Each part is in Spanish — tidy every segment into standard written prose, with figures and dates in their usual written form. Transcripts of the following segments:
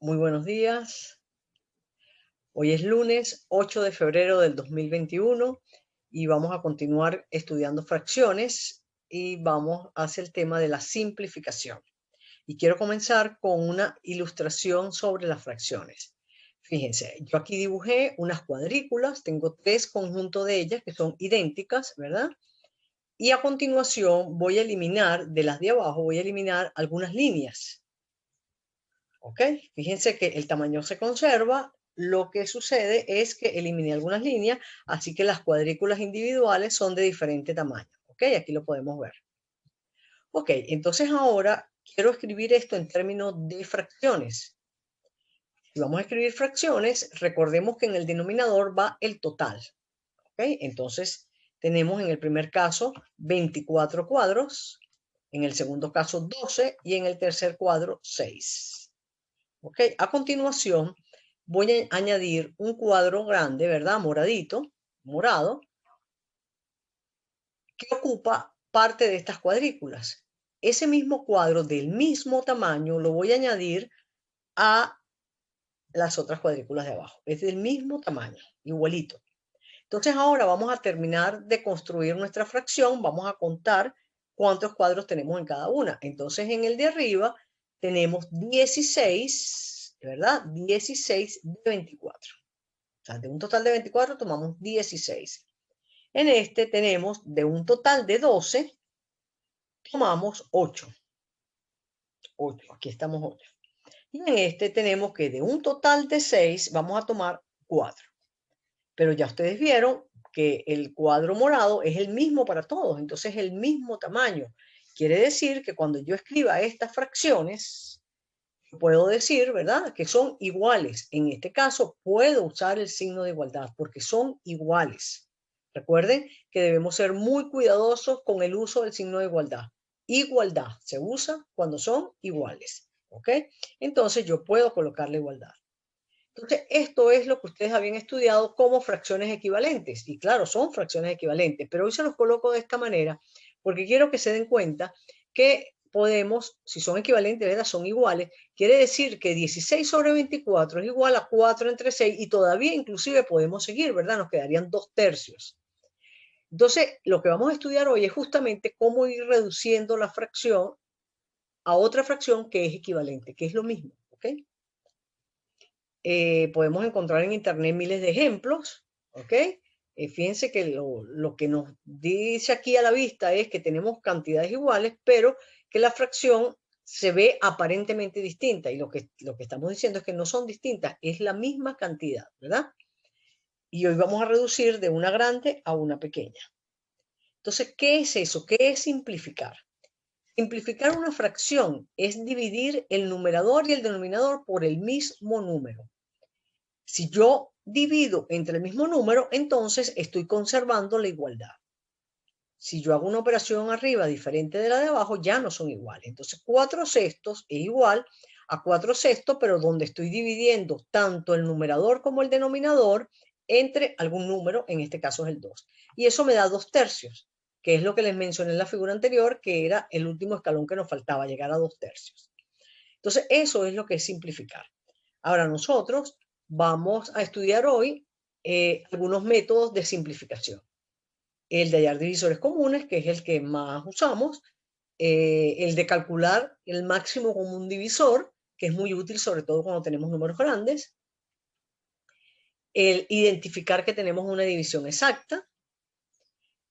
Muy buenos días. Hoy es lunes 8 de febrero del 2021 y vamos a continuar estudiando fracciones y vamos hacia el tema de la simplificación. Y quiero comenzar con una ilustración sobre las fracciones. Fíjense, yo aquí dibujé unas cuadrículas, tengo tres conjuntos de ellas que son idénticas, ¿verdad? Y a continuación voy a eliminar, de las de abajo, voy a eliminar algunas líneas. ¿Ok? Fíjense que el tamaño se conserva. Lo que sucede es que eliminé algunas líneas, así que las cuadrículas individuales son de diferente tamaño. ¿Ok? Aquí lo podemos ver. Ok, entonces ahora quiero escribir esto en términos de fracciones. Si vamos a escribir fracciones, recordemos que en el denominador va el total. ¿Ok? Entonces tenemos en el primer caso 24 cuadros, en el segundo caso 12 y en el tercer cuadro 6. ¿Ok? A continuación, voy a añadir un cuadro grande, ¿verdad? Moradito, morado, que ocupa parte de estas cuadrículas. Ese mismo cuadro del mismo tamaño lo voy a añadir a las otras cuadrículas de abajo. Es del mismo tamaño, igualito. Entonces ahora vamos a terminar de construir nuestra fracción. Vamos a contar cuántos cuadros tenemos en cada una. Entonces en el de arriba tenemos 16, ¿verdad? 16 de 24. O sea, de un total de 24 tomamos 16. En este tenemos de un total de 12, tomamos 8. 8, aquí estamos 8. Y en este tenemos que de un total de 6 vamos a tomar 4. Pero ya ustedes vieron que el cuadro morado es el mismo para todos, entonces es el mismo tamaño. Quiere decir que cuando yo escriba estas fracciones, puedo decir, ¿verdad?, que son iguales. En este caso, puedo usar el signo de igualdad porque son iguales. Recuerden que debemos ser muy cuidadosos con el uso del signo de igualdad. Igualdad se usa cuando son iguales. ¿Ok? Entonces yo puedo colocar la igualdad. Entonces, esto es lo que ustedes habían estudiado como fracciones equivalentes. Y claro, son fracciones equivalentes, pero hoy se los coloco de esta manera porque quiero que se den cuenta que podemos, si son equivalentes, ¿verdad? Son iguales. Quiere decir que 16 sobre 24 es igual a 4 entre 6 y todavía inclusive podemos seguir, ¿verdad? Nos quedarían 2/3. Entonces, lo que vamos a estudiar hoy es justamente cómo ir reduciendo la fracción a otra fracción que es equivalente, que es lo mismo, ¿ok? Podemos encontrar en internet miles de ejemplos, ¿ok? Fíjense que lo que nos dice aquí a la vista es que tenemos cantidades iguales, pero que la fracción se ve aparentemente distinta. Y lo que estamos diciendo es que no son distintas, es la misma cantidad, ¿verdad? Y hoy vamos a reducir de una grande a una pequeña. Entonces, ¿qué es eso? ¿Qué es simplificar? Simplificar una fracción es dividir el numerador y el denominador por el mismo número. Si yo divido entre el mismo número, entonces estoy conservando la igualdad. Si yo hago una operación arriba diferente de la de abajo, ya no son iguales. Entonces, 4/6 es igual a 4/6, pero donde estoy dividiendo tanto el numerador como el denominador entre algún número, en este caso es el 2. Y eso me da 2/3, que es lo que les mencioné en la figura anterior, que era el último escalón que nos faltaba, llegar a 2/3. Entonces, eso es lo que es simplificar. Ahora nosotros vamos a estudiar hoy algunos métodos de simplificación. El de hallar divisores comunes, que es el que más usamos, el de calcular el máximo común divisor, que es muy útil sobre todo cuando tenemos números grandes, el identificar que tenemos una división exacta,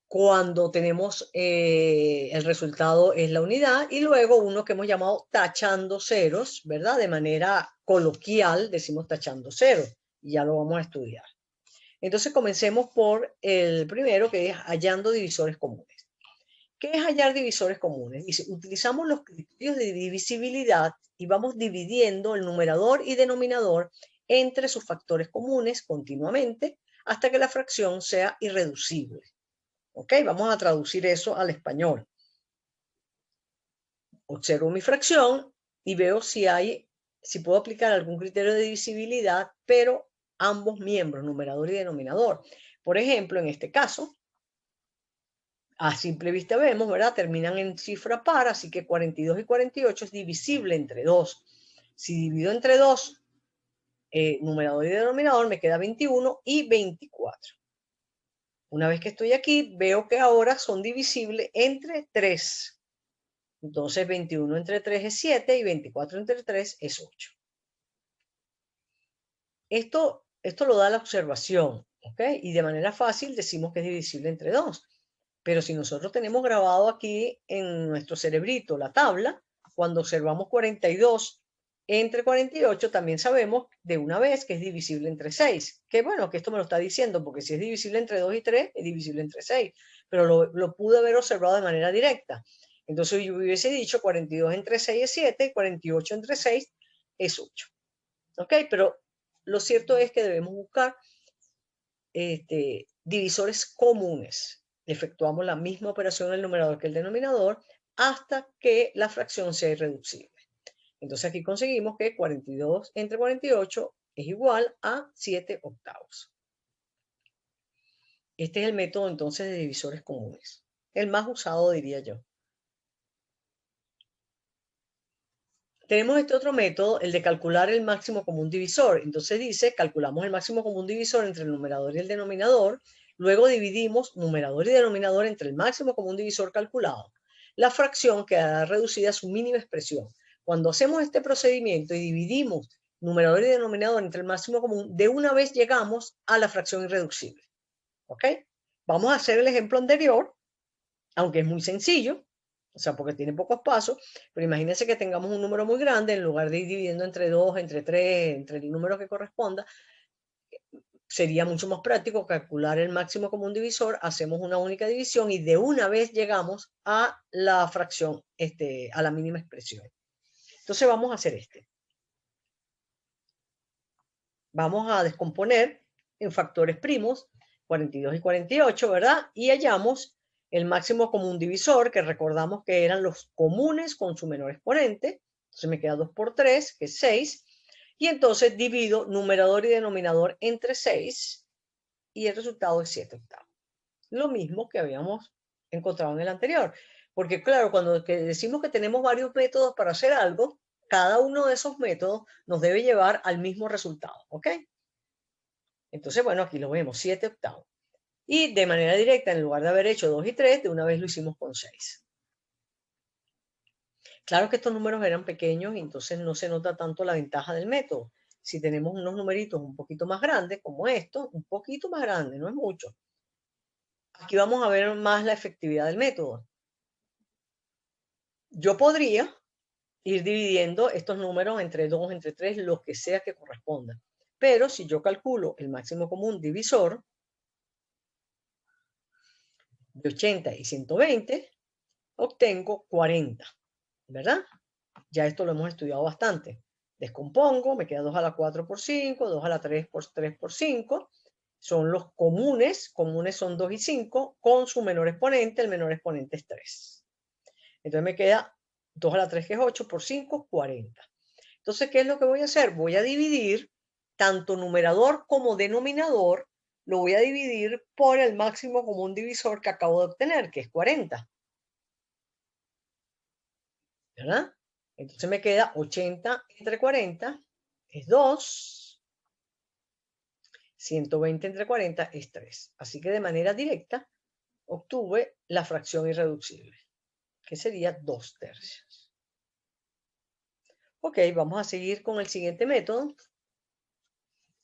cuando tenemos el resultado es la unidad, y luego uno que hemos llamado tachando ceros, ¿verdad? De manera coloquial decimos tachando ceros, y ya lo vamos a estudiar. Entonces comencemos por el primero, que es hallando divisores comunes. ¿Qué es hallar divisores comunes? Dice, utilizamos los criterios de divisibilidad y vamos dividiendo el numerador y denominador entre sus factores comunes continuamente hasta que la fracción sea irreducible. ¿Ok? Vamos a traducir eso al español. Observo mi fracción y veo si puedo aplicar algún criterio de divisibilidad, pero ambos miembros, numerador y denominador. Por ejemplo, en este caso, a simple vista vemos, ¿verdad? Terminan en cifra par, así que 42 y 48 es divisible entre 2. Si divido entre 2 numerador y denominador, me queda 21 y 24. Una vez que estoy aquí, veo que ahora son divisibles entre 3. Entonces 21 entre 3 es 7 y 24 entre 3 es 8. Esto lo da la observación, ¿ok? Y de manera fácil decimos que es divisible entre 2. Pero si nosotros tenemos grabado aquí en nuestro cerebrito la tabla, cuando observamos 42 entre 48, también sabemos de una vez que es divisible entre 6. Que bueno, que esto me lo está diciendo, porque si es divisible entre 2 y 3, es divisible entre 6. Pero lo pude haber observado de manera directa. Entonces yo hubiese dicho 42 entre 6 es 7, y 48 entre 6 es 8. ¿Ok? Pero lo cierto es que debemos buscar divisores comunes. Efectuamos la misma operación en el numerador que el denominador hasta que la fracción sea irreducible. Entonces aquí conseguimos que 42 entre 48 es igual a 7 octavos. Este es el método entonces de divisores comunes. El más usado, diría yo. Tenemos este otro método, el de calcular el máximo común divisor. Entonces dice, calculamos el máximo común divisor entre el numerador y el denominador, luego dividimos numerador y denominador entre el máximo común divisor calculado. La fracción quedará reducida a su mínima expresión. Cuando hacemos este procedimiento y dividimos numerador y denominador entre el máximo común, de una vez llegamos a la fracción irreducible. ¿Ok? Vamos a hacer el ejemplo anterior, aunque es muy sencillo. O sea, porque tiene pocos pasos, pero imagínense que tengamos un número muy grande, en lugar de ir dividiendo entre 2, entre 3, entre el número que corresponda, sería mucho más práctico calcular el máximo común divisor, hacemos una única división y de una vez llegamos a la fracción, a la mínima expresión. Entonces vamos a hacer Vamos a descomponer en factores primos, 42 y 48, ¿verdad? Y hallamos el máximo común divisor, que recordamos que eran los comunes con su menor exponente. Entonces me queda 2 por 3, que es 6. Y entonces divido numerador y denominador entre 6 y el resultado es 7 octavos. Lo mismo que habíamos encontrado en el anterior. Porque claro, cuando decimos que tenemos varios métodos para hacer algo, cada uno de esos métodos nos debe llevar al mismo resultado, ¿ok? Entonces, bueno, aquí lo vemos, 7 octavos. Y de manera directa, en lugar de haber hecho 2 y 3, de una vez lo hicimos con 6. Claro que estos números eran pequeños y entonces no se nota tanto la ventaja del método. Si tenemos unos numeritos un poquito más grandes, como estos, un poquito más grandes, no es mucho. Aquí vamos a ver más la efectividad del método. Yo podría ir dividiendo estos números entre 2, entre 3, lo que sea que corresponda. Pero si yo calculo el máximo común divisor de 80 y 120, obtengo 40, ¿verdad? Ya esto lo hemos estudiado bastante. Descompongo, me queda 2 a la 4 por 5, 2 a la 3 por 5. Son los comunes, comunes son 2 y 5, con su menor exponente, el menor exponente es 3. Entonces me queda 2 a la 3, que es 8, por 5, 40. Entonces, ¿qué es lo que voy a hacer? Voy a dividir tanto numerador como denominador, lo voy a dividir por el máximo común divisor que acabo de obtener, que es 40. ¿Verdad? Entonces me queda 80 entre 40 es 2. 120 entre 40 es 3. Así que de manera directa obtuve la fracción irreducible, que sería 2 tercios. Ok, vamos a seguir con el siguiente método,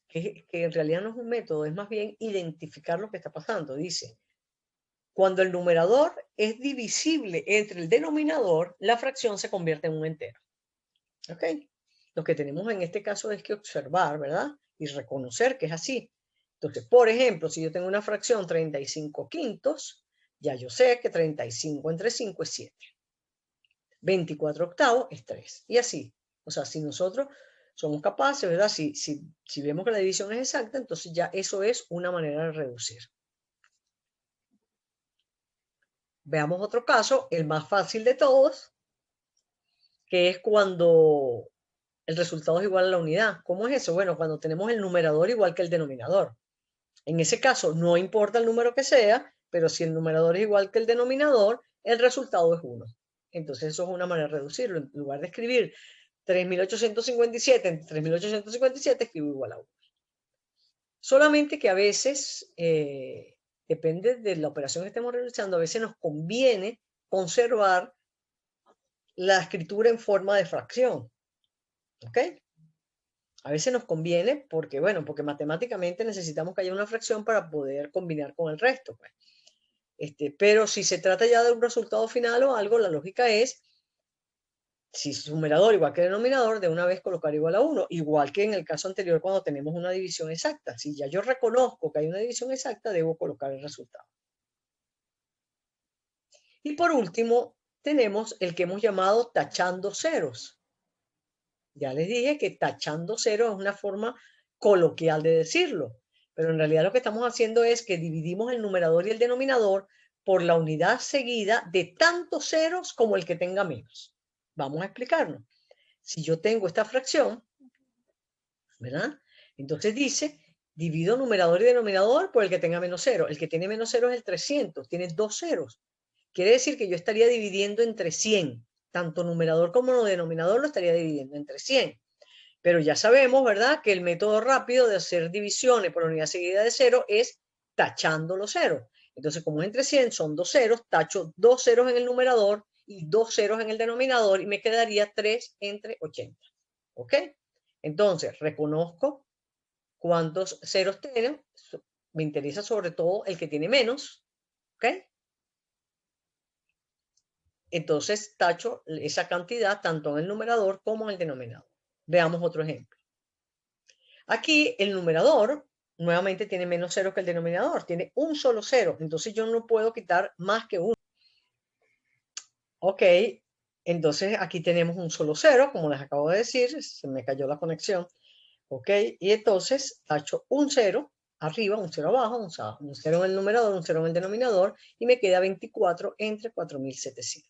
que en realidad no es un método, es más bien identificar lo que está pasando. Dice, cuando el numerador es divisible entre el denominador, la fracción se convierte en un entero. ¿Ok? Lo que tenemos en este caso es que observar, ¿verdad? Y reconocer que es así. Entonces, por ejemplo, si yo tengo una fracción 35 quintos, ya yo sé que 35 entre 5 es 7. 24 octavos es 3. Y así. O sea, si nosotros somos capaces, ¿verdad? Si vemos que la división es exacta, entonces ya eso es una manera de reducir. Veamos otro caso, el más fácil de todos, que es cuando el resultado es igual a la unidad. ¿Cómo es eso? Bueno, cuando tenemos el numerador igual que el denominador. En ese caso, no importa el número que sea, pero si el numerador es igual que el denominador, el resultado es 1. Entonces eso es una manera de reducirlo. En lugar de escribir 3.857 entre 3.857 escribo igual a 1. Solamente que a veces, depende de la operación que estemos realizando, a veces nos conviene conservar la escritura en forma de fracción. ¿Ok? A veces nos conviene porque, bueno, porque matemáticamente necesitamos que haya una fracción para poder combinar con el resto, pues. Pero si se trata ya de un resultado final o algo, la lógica es, si es numerador igual que denominador, de una vez colocar igual a 1, igual que en el caso anterior cuando tenemos una división exacta. Si ya yo reconozco que hay una división exacta, debo colocar el resultado. Y por último, tenemos el que hemos llamado tachando ceros. Ya les dije que tachando ceros es una forma coloquial de decirlo, pero en realidad lo que estamos haciendo es que dividimos el numerador y el denominador por la unidad seguida de tantos ceros como el que tenga menos. Vamos a explicarnos. Si yo tengo esta fracción, ¿verdad? Entonces dice, divido numerador y denominador por el que tenga menos cero. El que tiene menos cero es el 300, tiene 2 ceros. Quiere decir que yo estaría dividiendo entre 100. Tanto numerador como denominador lo estaría dividiendo entre 100. Pero ya sabemos, ¿verdad?, que el método rápido de hacer divisiones por unidad seguida de cero es tachando los ceros. Entonces, como es entre 100, son 2 ceros, tacho 2 ceros en el numerador y 2 ceros en el denominador y me quedaría 3 entre 80. ¿Ok? Entonces, reconozco cuántos ceros tienen. Me interesa sobre todo el que tiene menos. ¿Ok? Entonces, tacho esa cantidad tanto en el numerador como en el denominador. Veamos otro ejemplo. Aquí el numerador nuevamente tiene menos ceros que el denominador, tiene un solo cero, entonces yo no puedo quitar más que uno. Ok, entonces aquí tenemos un solo cero, como les acabo de decir, se me cayó la conexión. Ok, y entonces tacho un cero arriba, un cero abajo, un cero en el numerador, un cero en el denominador, y me queda 24 entre 4.700.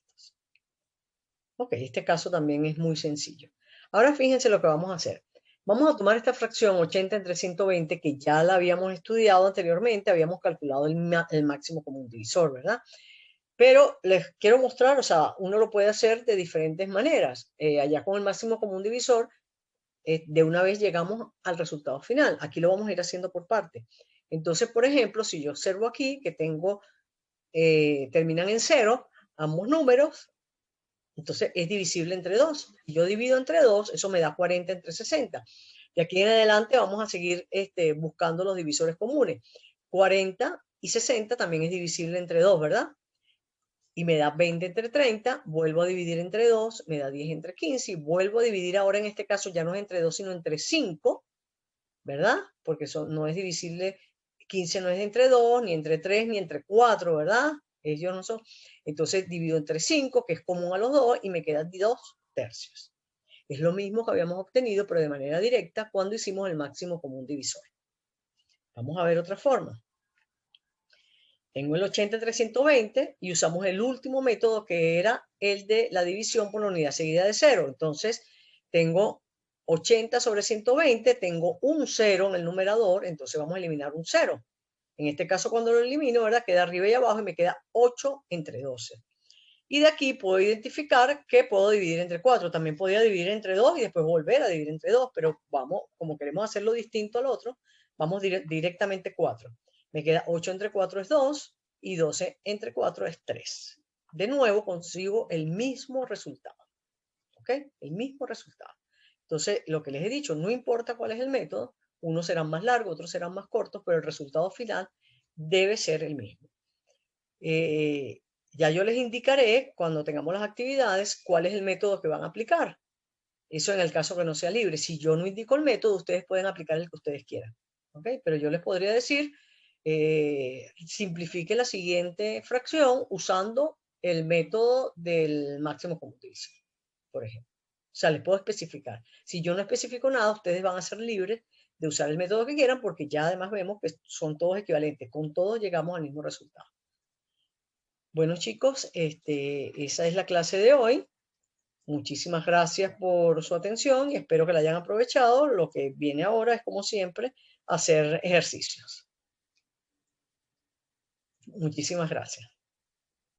Ok, este caso también es muy sencillo. Ahora fíjense lo que vamos a hacer. Vamos a tomar esta fracción 80 entre 120 que ya la habíamos estudiado anteriormente, habíamos calculado el máximo común divisor, ¿verdad? Pero les quiero mostrar, o sea, uno lo puede hacer de diferentes maneras. Allá con el máximo común divisor, de una vez llegamos al resultado final. Aquí lo vamos a ir haciendo por parte. Entonces, por ejemplo, si yo observo aquí que tengo, terminan en 0, ambos números, entonces es divisible entre 2. Si yo divido entre 2, eso me da 40 entre 60. Y aquí en adelante vamos a seguir buscando los divisores comunes. 40 y 60 también es divisible entre 2, ¿verdad? Y me da 20 entre 30, vuelvo a dividir entre 2, me da 10 entre 15, y vuelvo a dividir ahora en este caso ya no es entre 2, sino entre 5, ¿verdad? Porque no es divisible, 15 no es entre 2, ni entre 3, ni entre 4, ¿verdad? Ellos no son. Entonces divido entre 5, que es común a los dos, y me quedan 2 tercios. Es lo mismo que habíamos obtenido, pero de manera directa, cuando hicimos el máximo común divisor. Vamos a ver otra forma. Tengo el 80 entre 120 y usamos el último método, que era el de la división por la unidad seguida de 0. Entonces, tengo 80 sobre 120, tengo un 0 en el numerador, entonces vamos a eliminar un 0. En este caso, cuando lo elimino, ¿verdad?, queda arriba y abajo y me queda 8 entre 12. Y de aquí puedo identificar que puedo dividir entre 4. También podría dividir entre 2 y después volver a dividir entre 2, pero vamos, como queremos hacerlo distinto al otro, vamos directamente 4. Me queda 8 entre 4 es 2 y 12 entre 4 es 3. De nuevo consigo el mismo resultado. ¿Ok? El mismo resultado. Entonces, lo que les he dicho, no importa cuál es el método, unos serán más largos, otros serán más cortos, pero el resultado final debe ser el mismo. Ya yo les indicaré cuando tengamos las actividades cuál es el método que van a aplicar. Eso en el caso que no sea libre. Si yo no indico el método, ustedes pueden aplicar el que ustedes quieran. ¿Ok? Pero yo les podría decir, simplifique la siguiente fracción usando el método del máximo común divisor, por ejemplo. O sea, les puedo especificar. Si yo no especifico nada, ustedes van a ser libres de usar el método que quieran, porque ya además vemos que son todos equivalentes. Con todos llegamos al mismo resultado. Bueno, chicos, esa es la clase de hoy. Muchísimas gracias por su atención y espero que la hayan aprovechado. Lo que viene ahora es, como siempre, hacer ejercicios. Muchísimas gracias.